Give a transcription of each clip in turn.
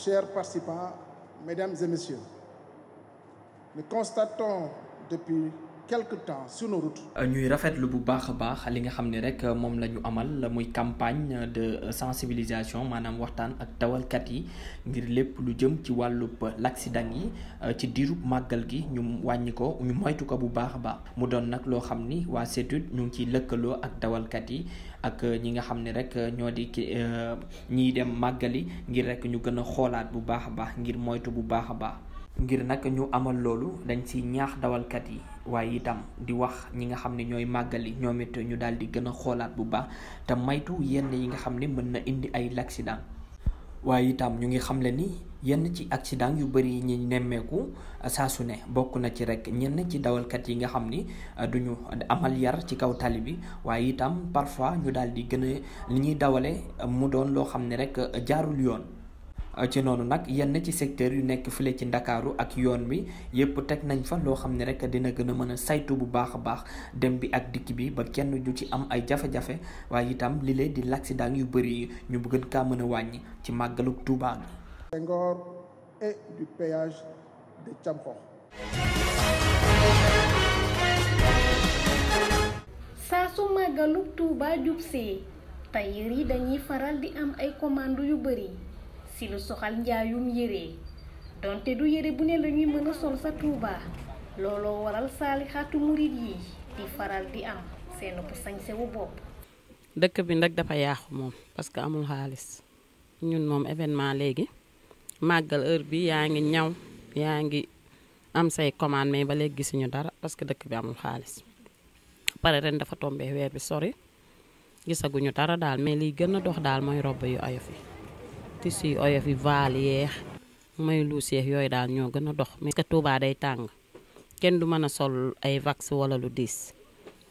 chers participants, mesdames et messieurs, nous constatons depuis quelque temps sur nos routes. ñuy rafetlu bu baax a baax li nga xam ne rek moom la ñu amal muy campagne de sensibilisation maanaam waxtaan ak dawalkat yi ngir lépp lu jëm ci wàllub l'accident yi ci diirub màggal gi ñu wàññi ko ñu moytu ko bu baax a baax mu doon nag loo xam ni waa CETUD ñu ngi ciy lëkkaloo ak dawalkat yi ak ñi nga xam ne rek ñoo di ñiy dem màggali ngir rek ñu gën a xoolaat bu baax a baax ngir moytu bu baax a baax. ngir nag ñu amal loolu dañ ci ñaax dawalkat yi waaye itam di wax ñi nga xam ne ñooy màggali ñoom it ñu daal di gën a xoolaat bu baax te maytu yenn yi nga xam ne mën na indi ay l'accident waaye itam ñu ngi xamle ni yenn ci accident yu bëri yi ñi nemmeeku saa su ne bokk na ci rek ñenn ci dawalkat yi nga xam ni duñu amal yar ci kaw tali bi waaye itam parfois ñu daal di gën a li ñuy dawale mu doon loo xam ne rek jaarul yoon. ci noonu nag yenn ci secteur yu nekk file ci ndakaaru ak yoon bi yépp teg nañ fa loo xam ne rek dina gën a mën a saytu bu baax a baax dem bi ak dikk bi ba kenn du ci am ay jafe-jafe waaye itam li lee di l'accident yu bëri yi ñu gën kaa mën a wàññi ci màggalug Touba gi. Senghor et du péage de Thiamkho. saa su màggalug Touba jub see tailleur yi dañuy faral di am ay commande yu bëri. si lu soxal njaayum yére donte du yére bu ne lañuy mën a sol sa Touba looloo waral saalixaatu murit yi di faral di am seen bu sañse wu bopp. dëkk bi nag dafa yaaxu moom parce que amul xaalis ñun moom événement léegi màggal heure bi yaa ngi ñaw yaa ngi am say commande mais ba léegi gisuñu dara parce que dëkk bi amul xaalis pare ren dafa tombé weer bi sori gisaguñu dara daal mais liy gën a dox daal mooy robb yu oyof yi. tissu yu oyof yi vaal yeex may lu seex yooyu daal ñoo gën a dox mais que Touba day tàng kenn du mën a sol ay vax wala lu diis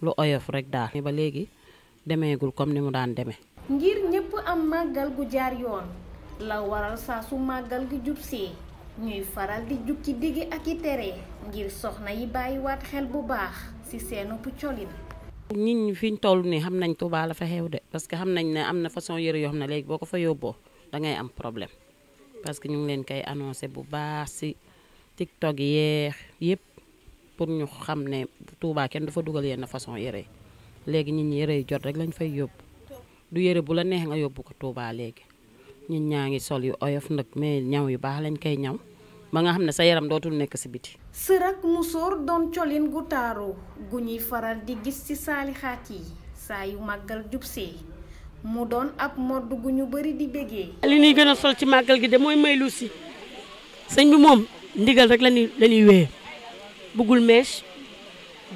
lu oyof rek daal ba léegi demeegul comme ni mu daan demee. ngir ñëpp am màggal gu jaar yoon la waral saa su màggal gi jub see ñuy faral di jukki diggi ak i tere ngir soxna yi bàyyiwaat xel bu baax ci seenu colin. nit ñi fi ñu toll nii xam nañ Touba la fa xew de parce que xam nañ ne am na façon yëre yoo xam ne léegi boo ko fa yóbboo dangay am problème parce que ñu ngi leen koy annoncé bu baax ci TikTok yeex yëpp pour ñu xam ne Touba kenn du fa dugal yenn façon yére léegi nit ñi yére yu jot rek lañ fay yóbbu du yére bu la neex nga yóbbu ko Touba léegi nit ñaa ngi sol yu oyof nag mais ñaw yu baax lañ koy ñaw ba nga xam ne sa yaram dootul nekk ci biti. sërak musóor doon colin gu taaru gu ñuy faral di gis ci saalixaat yi saa yu màggal jubsee mu doon ab modd gu ñu bari di bégee. li ñuy gën a sol ci màggal gi de mooy maylu si sëñ bi moom ndigal rek lañuy wéyee bëggul mèche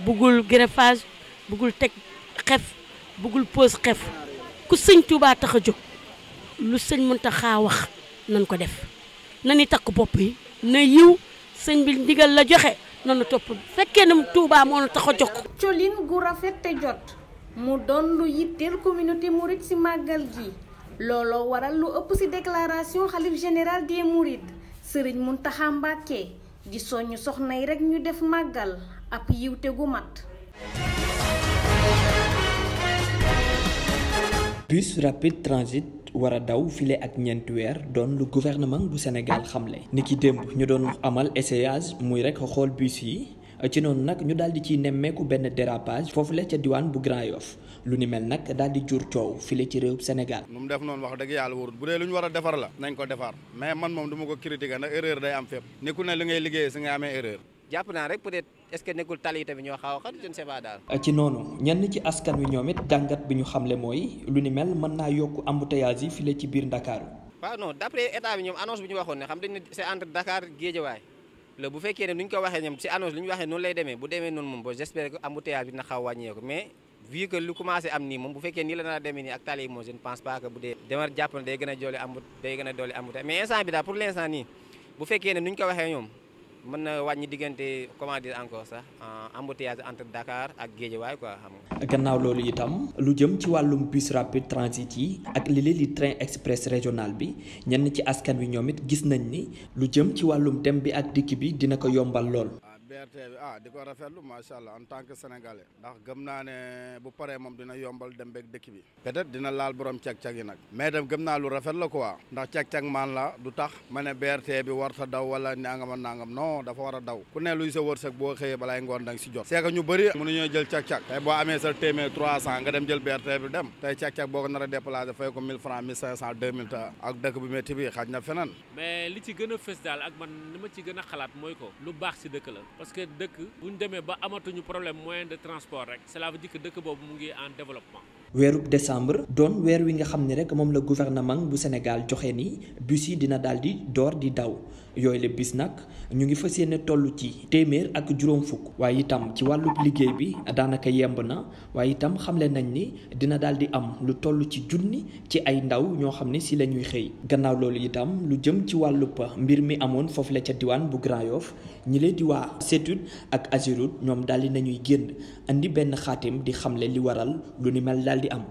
bëggul greffage bëggul teg xef bëggul pose xef ku sëñ Touba tax a jóg lu sëñ Mountakha wax nañ ko def nañu takk bopp yi na yiw sëñ bi ndigal la joxe nañu topp fekkee ne Touba moo nu tax a jóg. colin gu rafet te jot. mu doon lu yitteel communauté mouride ci màggal gi looloo waral lu ëpp ci déclaration xalif général des mourides Serigne Mountakha Mbacké di soññ soxna yi rekk ñu def màggal ab yiwte gu mat. bus rapide transit war a daw file ak ñeenti weer doon lu gouvernement bu Sénégal xamle ni ki démb ñu doon amal essayage muy rek xool bus yi. ci noonu nag ñu daal di ciy nemmeeku benn dérapage foofu la ca diwaan bu Grand Yoff lu ni mel nag daal di jur coow file ci réew Sénégal. nu mu def noonu wax dëgg yàlla wóorut bu dee lu ñu war a defar la nañ ko defar mais man moom du ma ko critiquer ndax erreur day am fépp nekkul ne li ngay liggéey si nga amee erreur. jàpp naa rek peut-être est-ce que nekkul tali tamit ñoo xaw a xat je ne sais pas daal. ci noonu ñenn ci askan wi ñoom it jàngat bi ñu xamle mooy lu ni mel mën naa yokk embouteillage yi file ci biir Ndakaaru. waaw non d'après état bi ñoom annonce bi ñu waxoon ne xam dañ ne c'est entre Dakar Guédiawaye la bu fekkee ne nu ñu ko waxee ñoom ci annonce li ñu waxee noonu lay demee bu demee noonu moom ba j'espère que embouteillage bi dina xaw wàññeeku mais vu que lu commencé am nii moom bu fekkee nii la nar a demee nii ak tali yi moom je ne pense pas que bu dee demar jàpp na day gën a doole embouteillage mais instant bi daal pour l'instant nii bu fekkee ne nu ñu ko waxee ñoom mën na wàññi diggante comment dire encore sax embouteillage entre Dakar ak Guédiawaye quoi xam nga. gannaaw loolu itam lu jëm ci wàllum bus rapide transit yi ak li leen di train express régional bi ñenn ci askan wi ñoom it gis nañ ni lu jëm ci wàllum dem bi ak dikk bi dina ko yombal lool. BRT bi di ko rafetlu macha allah en tant que sénégalais ndax gëm naa ne bu paree moom dina yombal dem beeg dëkk bi peut-être dina laal borom cag-cag yi nag mais dem gëm naa lu rafet la quoi ndax cag-cag maan la du tax ma ne BRT bi warta daw wala nangam ak nangam non dafa war a daw ku ne luy sa wërsëg boo xëyee balaay ngoon dang si jot c'est que ñu bëri mënuñoo jël cag-cag tey boo amee sa téeméer 300 nga dem jël BRT bi dem tey cag-cag boo ko nar a déplacé fay ko 1000 francs 1500 2000 ta ak dëkk bu métti bi xaj na feneen mais li ci gën a fës daal ak man li ma ci gën a xalaat mooy ko lu baax si dëkk la parce que dëkk bu ñu demee ba amatuñu problème moyen de transport rek cela veut dire que dëkk boobu mu ngi en développement. weerub décembre doon weer wi nga xam ne rek moom la gouvernement bu Sénégal joxe ni bus yi dina daal di door di daw yooyu la bis nag ñu ngi fas yéene toll ci téeméer ak juróom fukk waaye itam ci wàllu liggéey bi daanaka yemb na waaye itam xamle nañ ni dina daal di am lu toll ci junni ci ay ndaw ñoo xam ne si la ñuy xëy gannaaw loolu itam lu jëm ci wàllub mbir mi amoon foofu la ca diwaan bu Grand Yoff ñi leen di waa CETUD ak AGEROUTE ñoom daal di nañuy génn andi benn xaatim di xamle li waral lu ni mel daal di am.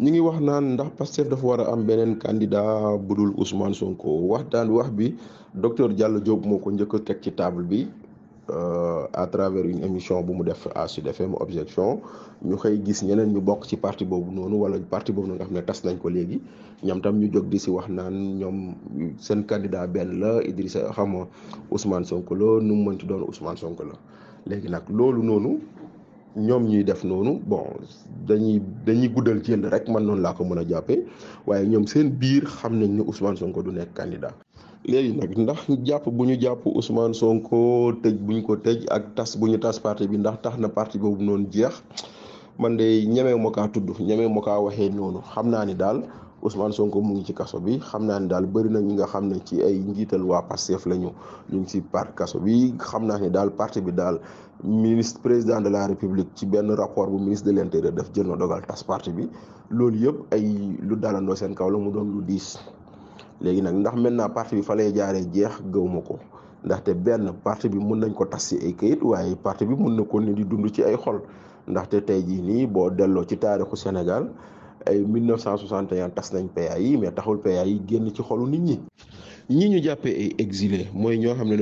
ñu ngi wax naan ndax Pastef dafa war a am beneen candidat budul Ousmane Sonko wax bi docteur Diallo Diop moo ko njëkk a teg ci table bi à travers une émission bu mu def à Sud FM Objection ñu xëy gis ñeneen ñu bokk ci parti boobu noonu wala parti boobu noonu nga xam ne tas nañ ko léegi ñoom tam ñu jóg di si wax naan ñoom seen candidat benn la Idrissa xam Ousmane Sonko la nu mu mënti doon Ousmane Sonko la léegi nag loolu noonu. ñoom ñuy def noonu bon dañuy guddal jël rek man noonu laa ko mën a jàppee waaye ñoom seen biir xam nañ ne Ousmane Sonko du nekk candidat léegi nag ndax jàpp bu ñu jàpp Ousmane Sonko tëj bu ñu ko tëj ak tas bu ñu tas parti bi ndax tax na parti boobu noonu jeex man de ñemewu ma kaa tudd ñemewu ma kaa waxee noonu xam naa ni daal Ousmane Sonko mu ngi ci kaso bi xam naa ni daal bëri na ñi nga xam ne ci ay njiital waa Pastef la ñu ngi ci kaso bi xam naa ni daal parti bi daal ministre président de la République ci benn rapport bu ministre de l'Intérieur def jël na dogal tas parti bi loolu yëpp ay lu dalandoo seen kaw la mu doon lu diis léegi nag ndax maintenant parti bi fa lay jaaree jeex gëw ma ko ndaxte benn parti bi mun nañ ko tas ci ay kayit waaye parti bi mun na ko ni di dund ci ay xol ndaxte tey jii nii boo delloo ci taarixu Sénégal ay 1961 tas nañ PA yi mais taxul PA yi génn ci xolu nit ñi ñu jàppee ay exilé mooy ñoo xam ne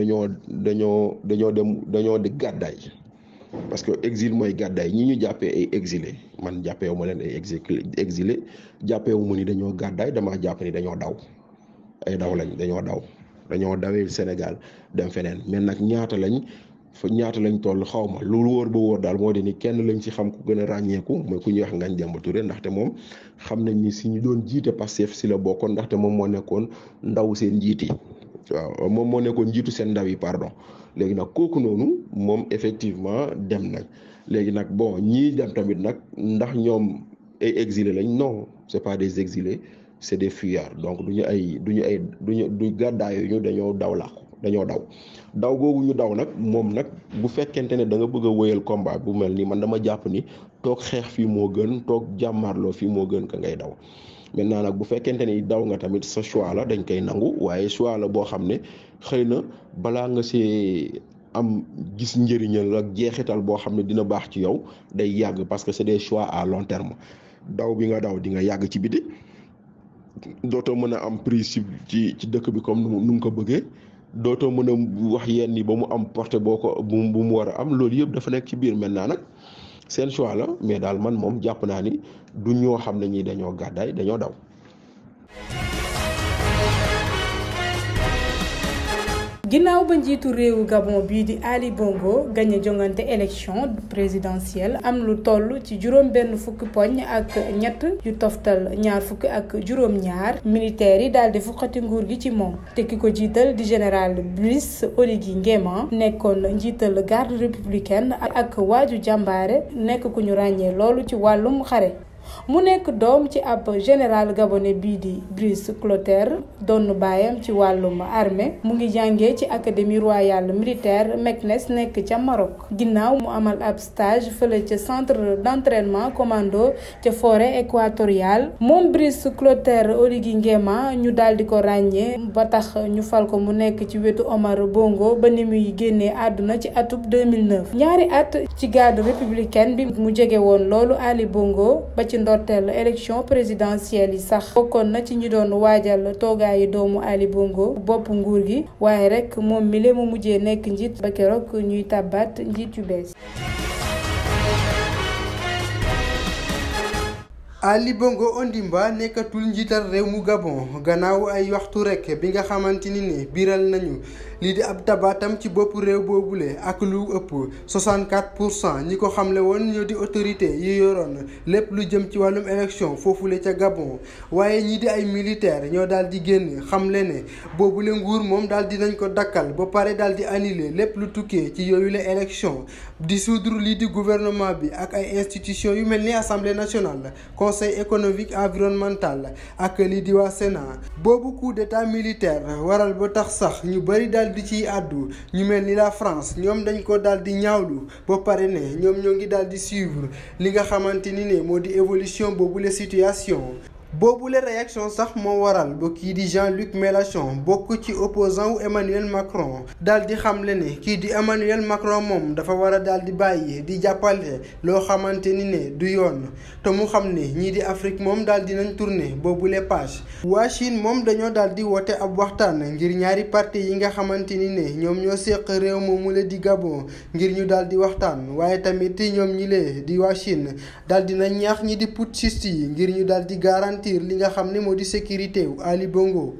dañoo di gàddaay parce que exil mooy gàddaay ñi ñu jàppee ay exilé man jàppeewu ma leen ay exilé jàppeewu ma ni dañoo gàddaay damaa jàpp ni dañoo daw ay daw lañ dañoo dawee Sénégal dem feneen mais nag ñaata lañ toll xaw ma lu wóor ba wóor daal moo di ni kenn lañ ci xam ku gën a ràññeeku mooy ku ñuy wax Ngagne Demba Touré ndaxte moom xam nañ ni si ñu doon jiite Pastef si la bokkoon ndaxte moom moo nekkoon ndaw seen njiit yi waaw moom moo nekkoon njiitu seen ndaw yi pardon léegi nag kooku noonu moom effectivement dem nañ léegi nag bon ñii dem tamit nag ndax ñoom ay exilés lañ non c'est pas des exilés c'est des fuyards donc du gàddaayu ñu dañoo daw googu ñu daw nag moom nag bu fekkente ne da nga bëgg a wëyal combat bu mel nii man dama jàpp ni toog xeex fii moo gën toog jàmmaarloo fii moo gën ka ngay daw maintenant nag bu fekkente ni daw nga tamit sa choix la dañ koy nangu waaye choix la boo xam ne xëy na balaa nga see am gis njëriñal ak jeexital boo xam ne dina baax ci yow day yàgg parce que c'est des choix à long terme daw bi nga daw di nga yàgg ci biti dootoo mën a am prise ci dëkk bi comme nu mu ko bëggee dootoo mën a wax yenn yi ba mu am portée bu mu war a am loolu yëpp dafa nekk ci biir maintenant nag seen choix la mais daal man moom jàpp naa ni du ñoo xam ne ñi dañoo gàddaay dañoo daw. ginnaaw ba njiitu réewu Gabon bii di Ali Bongo gagné jongante élection présidentielle am lu toll ci juróom-benn fukki poñ ak ñett yu toftal ñaar fukki ak juróom-ñaar militaires yi daal di fuqati nguur gi ci moom te ki ko jiital di général Brice Oligui Nguema nekkoon njiital garde républicaine ak waaju jàmbaare nekk ku ñu ràññee loolu ci wàllum xare. mu nekk doom ci ab général gabonais bii di Brice Clotaire doon baayam ci wàllum armée mu ngi jàngee ci académie royale militaire Meknès nekk ca Maroc ginnaaw mu amal ab stage fële ca centre d'entraînement commando ca forêt équatoriale moom Brice Clotaire Oligui Nguema ñu daal di ko ràññee ba tax ñu fal ko mu nekk ci wetu Omar Bongo ba ni muy génnee àdduna ci atub 2009 ñaari at ci garde républicaine bi mu jege woon loolu Ali Bongo ba ci ndorteel élection présidentielle yi sax bokkoon na ci ñu doon waajal toogaayu doomu Ali Bongo bopp nguur gi waaye rek moom mi le mu mujjee nekk njiit ba keroog ñuy tàbbaat njiit yu bees. Ali Bongo Ondimba nekkatul njiital réew mu Gabon gannaaw ay waxtu rek bi nga xamante ni ne biral nañu lii di ab tabaatam ci bopp réew boobule ak lu ëpp 64% ñi ko xamle woon ñoo di autorité yi yoroon lépp lu jëm ci wàllum élection foofule ca Gabon waaye ñii di ay militaire ñoo daal di génn xamle ne boobule nguur moom daal di nañ ko dakkal ba pare daal di annuler lépp lu tukkee ci yooyu la élection dissoudre lii di gouvernement bi ak ay institutions yu mel ni assemblée nationale conseil économique environnemental ak lii di waa Sénat boobu coup d'état militaire waral ba tax sax ñu bari daal di ciy àddu ñu mel ni la France ñoom dañ ko daal di ñaawlu ba pare ne ñoom ñoo ngi daal di suivre li nga xamante ni ne moo di évolution boobu la situation. boobule réaction sax moo waral ba kii di Jean-Luc Mélenchon bokk ci opposant wu Emmanuel Macron daal di xamle ne kii di Emmanuel Macron moom dafa war a daal di bàyyi di jàppale loo xamante ni ne du yoon te mu xam ne ñii di Afrique moom daal di nañ tourner boobule page. waa Chine moom dañoo daal di woote ab waxtaan ngir ñaari parti yi nga xamante ni ne ñoom ñoo seq réew moomu la di Gabon ngir ñu daal di waxtaan waaye tamit ñoom ñi lee di waa Chine daal di nañ ñaax ñi di putschistes yi ngir ñu daal di garantir li nga xam ne moo di sécurité wu Ali Bongo.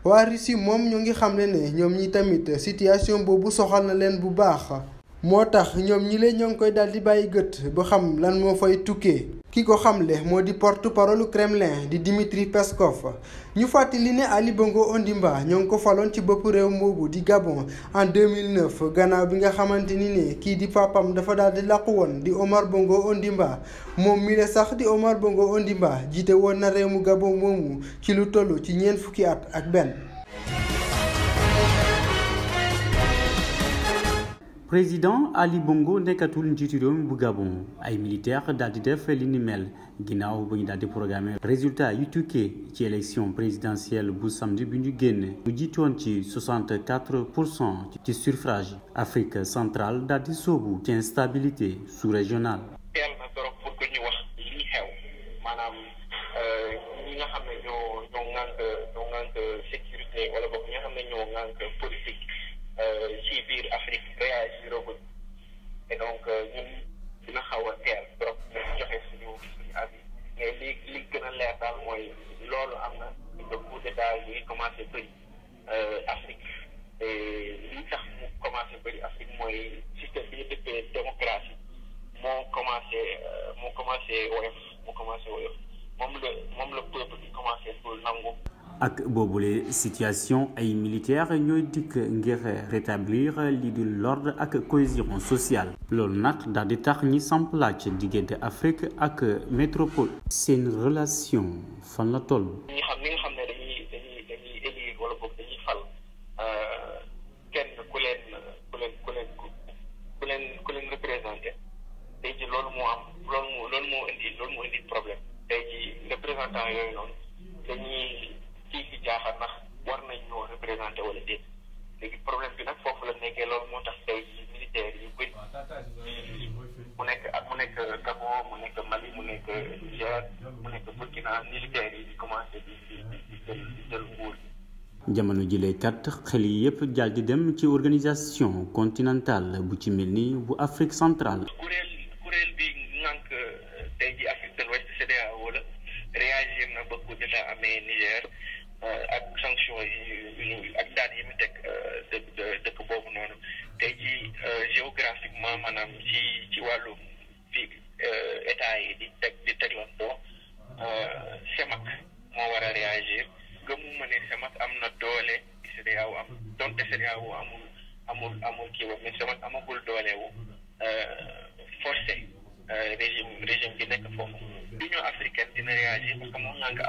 waa Russie moom ñoo ngi xam ne ñoom ñi tamit situation boobu soxal na leen bu baax moo tax ñoom ñi leen ñoo ngi koy daal di bàyyi gët ba xam lan moo fay tukkee. ki ko xamle moo di porte-parole Kremlin di Dmitry Peskov ñu fàttali ne Ali Bongo Ondimba ñoo ngi ko faloon ci bopp réew moobu di Gabon en 2009 gannaaw bi nga xamante ni ne kii di papam dafa daal di làqu woon di Omar Bongo Ondimba moom mi le sax di Omar Bongo Ondimba jiite woon na réew mu Gabon moomu ci lu toll ci 4 fukki at ak benn. président Ali Bongo nekkatul njiitu réew mi bu Gabon ay militaire daal di def li ni mel ginnaaw ba ñu daal di programmer résultat yu tukkee ci élection présidentielle bu samedi bi ñu génn mu jiitoon ci 64% ci suffrage. Afrique centrale daal di soobu ci instabilité sous-régionale. teel na trop pour que ñu wax li xew maanaam ñi nga xam ne ñoo ŋànk sécurité wala boog ñi nga xam ne ñoo ŋànk politique. ci biir Afrique réagir ko et donc ñun dina xaw a teel trop ñu joxe suñu avis mais li gën a leer daal mooy loolu am na le coup d'état yi commencé bëri Afrique et li tax mu commencé bëri Afrique mooy système bi ñu dëppee démocratie moo commencé woyof moom la peuple bi commencé pour nangu. ak boobule situation ay militaires ñooy dikk ngir rétablir lii di l'ordre ak cohésion sociale loolu nag daal di tax ñi samp laaj diggante Afrique ak métropole seen relation fan la toll. ñi nga xam ne dañuy élire wala boog dañuy fal kenn ku leen représenté tey ji loolu moo indi problème tey ji représentant yooyu noonu dañuy. ci jaaxal ndax war nañ ñoo représenté wala déet léegi problème bi nag foofu la nekkee loolu moo tax tey militaire yu bëri mu nekk Gabon mu nekk Mali mu nekk Niger mu nekk Burkina militaire yi di commencé di jël nguur gi. jamono jile kat xel yi yëpp jàll di dem ci organisation continentale bu ci mel ni bu Afrique centrale. kuréel bi ngànk tey ji Afrique de l'Ouest CEDEAO la réagir na ba coup d'état amee Niger. ak sanction yi ak daan yi mu teg dëkk boobu noonu tey ji géographiquement maanaam ci wàllu fi état yi di teglantoo CEMAC moo war a réagir gëmuma ne CEMAC am na doole ci CEDEAO am donte CEDEAO amul kii boobu mais CEMAC amagul doole wu forcé régime bi nekk foofu. L'Union africaine dina réagir parce que moo ngànk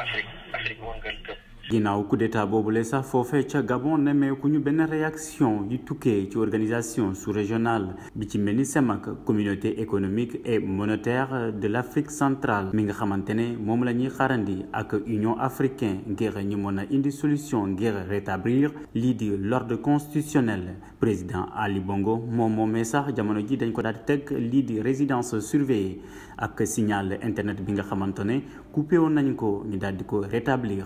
Afrique wangal këpp. ginnaaw coup d'état boobule sax foofee ca Gabon nemmeeku ñu benn réaction yu tukkee ci organisation sous-régionale bi ci mel ni CEMAC communauté économique et monétaire de l'Afrique centrale mi nga xamante ne moom la ñuy xaarandi ak Union africaine ngir ñu mën a indi solution ngir rétablir lii di l'ordre constitutionnel. Président Ali Bongo moom moomee sax jamono ji dañ ko daal di teg lii di résidence surveillée ak signal internet bi nga xamante ne coupé woon nañ ko ñu daal di ko rétablir.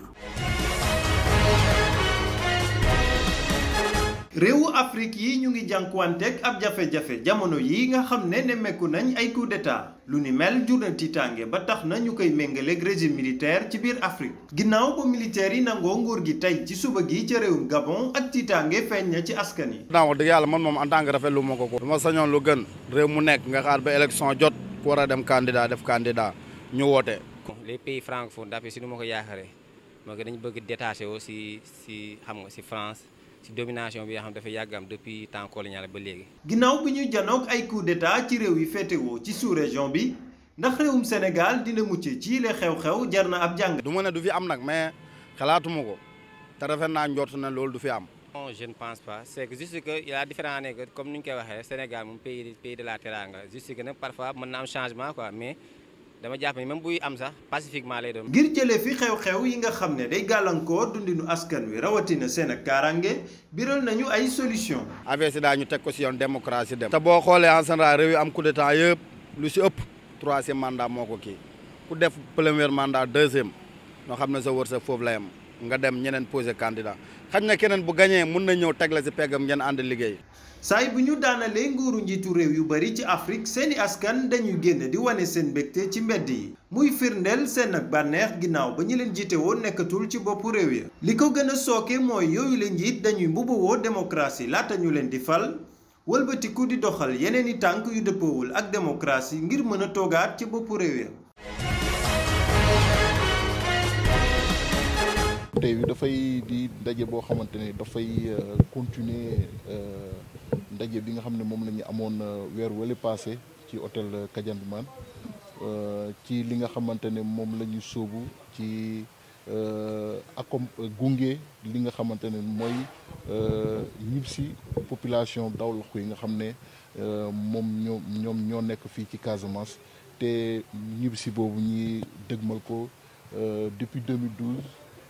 réewu Afrique yi ñu ngi jànkuwanteeg ab jafe-jafe jamono yi nga xam ne nemmeeku nañ ay coup d'état lu ni mel jur na tiitaange ba tax na ñu koy méngaleeg régime militaire ci biir Afrique ginnaaw ba militaire yi nangoo nguur gi tey ci suba gi ca réewum Gabon ak tiitaange feeñ na ci askan yi. wax dëgg yàlla man moom en tant que rafetlu ma ko ko. ma sañoon lu gën réew mu nekk nga xaar ba élection jot ku war a dem candidat def candidat ñu woote. les pays francophones d'après si nu ma ko yaakaaree moo ko dañu bëgg détaché aussi si xam nga si France. ci domination bi nga xam dafa yàgg am depuis temps colonial ba léegi. ginnaaw bi ñu janoog ay coup d'état ci réew yi féetewoo ci sous-région bi ndax réewum Sénégal dina mucc ci les xew-xew jar na ab jàng. du ma ne du fi am nag mais xalaatuma ko te rafet naa njort na loolu du fi am. non je ne pense pas c'est que juste que il y a différent ne que comme ni ñu koy waxee Sénégal moom pays de la teranga juste que nag parfois mën na am changement quoi mais. dama jàpp ni même buy am sax pacifiquement lay doon. ngir jëlee fi xew-xew yi nga xam ne day gàllankoor dundinu askan wi rawatina seen ak kaaraange biral nañu ay solution AVC daa ñu teg ko si yoon démocratie dem. te boo xoolee en général réew yi am coup d'état yëpp lu si ëpp 3e mandat moo ko kii ku def premier mandat 2e ñoo xam ne sa wërsëg foofu la yem nga dem ñeneen posé candidat xañ na keneen bu gañee mun na ñëw teg la si peggam ngeen ànd liggéey. saay bu ñu daanalee nguuru njiitu réew yu bari ci Afrique seeni askan dañuy génn di wane seen mbégte ci mbedd yi muy firndeel seen ak bànneex ginnaaw ba ñu leen jiite woon nekkatul ci boppu réew ya li ko gën a sooke mooy yooyu la njiit dañuy mbubbawoo démocratie laata ñu leen di fal wëlbatiku di doxal yeneen i tànk yu dëppoowul ak démocratie ngir mën a toogaat ci boppu réew ya. tey bi dafay di ndaje boo xamante ne dafay continuer ndaje bi nga xam ne moom la ñu amoon weer wala passé ci hôtel Kadianduman ci li nga xamante ne moom la ñu sóobu ci gunge li nga xamante ne mooy ñibbisi population Daawlakh yi nga xam ne ñoom ñoo nekk fii ci Casamance te ñibbisi boobu ñi dëgmal ko depuis 2012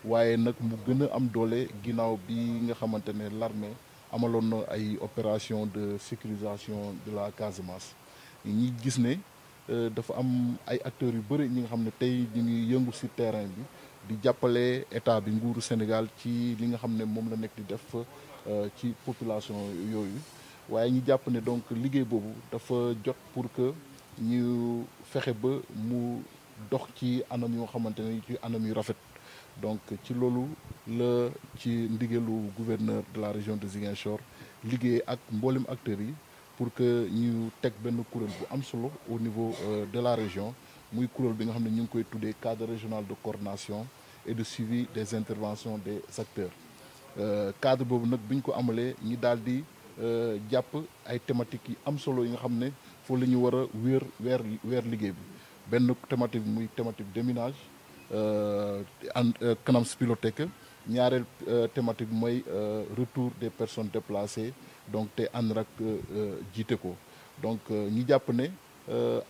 waaye nag mu gën a am doole ginnaaw bi nga xamante ne l'armée amaloon na ay opération de sécurisation de la Casamance ñi gis ne dafa am ay acteurs yu bëri ñi nga xam ne tey ñu ngi yëngu ci terrain bi di jàppale état bi nguuru Sénégal ci li nga xam ne moom la nekk di def ci population yooyu waaye ñu jàpp ne donc liggéey boobu dafa jot pour que ñu fexe ba mu dox ci anam yoo xamante ne ci anam yu rafet. donc ci loolu la ci ndigalu gouverneur de la région de Ziguinchor liggéey ak mboolem acteurs yi pour que ñu teg benn kuréel bu am solo au niveau de la région muy kuréel bi nga xam ne ñu ngi koy tuddee cadre régional de coordination et de suivi des interventions des acteurs cadre boobu nag bi ñu ko amalee ñi daal di jàpp ay thématiques yi am solo yi nga xam ne foofu la ñu war a weer liggéey bi benn thématique bi muy thématique déminage CNAMS piloté que ñaareel thématique bi mooy retour des personnes déplacées donc te ANRAC jiite ko donc ñi jàpp ne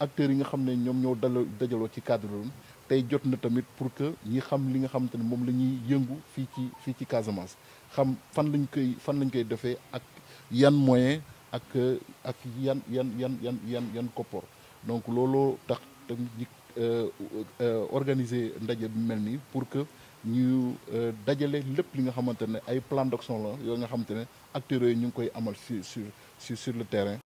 acteurs yi nga xam ne ñoom ñoo dajaloo ci cadre loolu tey jot na tamit pour que ñi xam li nga xamante ne moom la ñuy yëngu fii ci Casamance xam fan lañ koy defee ak yan moyen ak yan koppor donc looloo tax ñi organiser ndaje bi mel nii pour que ñu dajale lépp li nga xamante ne ay plan d'action la yoo nga xamante ne acteurs yooyu ñu ngi koy amal sur le terrain.